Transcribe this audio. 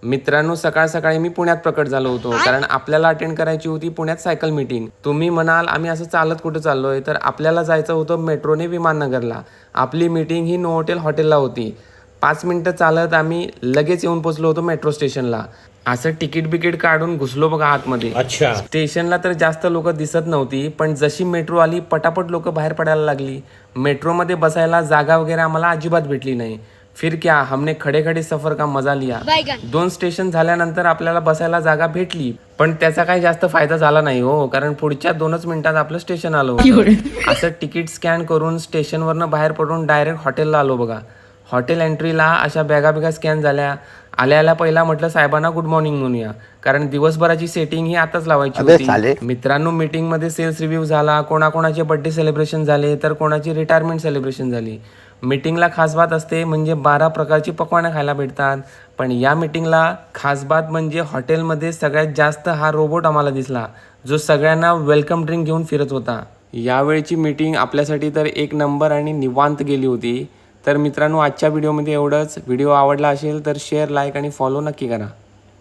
मित्रांनो, सकाळ सकाळी मी पुण्यात प्रकट झालो होतो, कारण आपल्याला अटेंड करायची होती पुण्यात सायकल मीटिंग. तुम्ही म्हणाल आम्ही असं चालत कुठं चाललोय, तर आपल्याला जायचं होतं मेट्रोने विमाननगरला. आपली मीटिंग ही नोव्होटेल हॉटेलला होती. 5 मिनिटं चालत आम्ही लगेच येऊन पोचलो होतो मेट्रो स्टेशनला. असं तिकीट बिकीट काढून घुसलो बघा आतमध्ये. अच्छा. स्टेशनला तर जास्त लोक दिसत नव्हती, पण जशी मेट्रो आली पटापट लोक बाहेर पडायला लागली. मेट्रोमध्ये बसायला जागा वगैरे आम्हाला अजिबात भेटली नाही. फिर क्या, हमने खडे खडे सफर का मजा लिया. 2 स्टेशन झाल्यानंतर आपल्याला बसायला जागा भेटली, पण त्याचा काही जास्त फायदा झाला नाही हो, कारण पुढच्या 2च मिनिटात आपलं स्टेशन आलं होतं. असं तिकीट स्कॅन करून स्टेशनवरनं बाहेर पडून डायरेक्ट हॉटेलला आलो बघा. हॉटेल एंट्रीला अशा बॅगा स्कॅन झाल्या. आल्या पहिला म्हटलं साहेबांना गुड मॉर्निंग म्हणूया, कारण दिवसभराची सेटिंग ही आताच लावायची होती. मित्रांनो, मीटिंगमध्ये सेल्स रिव्ह्यू झाला, कोणाकोणाचे बर्थडे सेलिब्रेशन झाले, तर कोणाची रिटायरमेंट सेलिब्रेशन झाली. मीटिंगला खास बात असते म्हणजे 12 प्रकारची पकवानं खायला भेटतात. पण या मीटिंगला खास बात म्हणजे हॉटेलमध्ये सगळ्यात जास्त हा रोबोट आम्हाला दिसला, जो सगळ्यांना वेलकम ड्रिंक घेऊन फिरत होता. यावेळची मीटिंग आपल्यासाठी तर एक नंबर आणि निवांत गेली होती. तर मित्रांनो, आजच्या व्हिडिओमध्ये एवढंच. व्हिडिओ आवडला असेल तर शेअर, लाईक आणि फॉलो नक्की करा.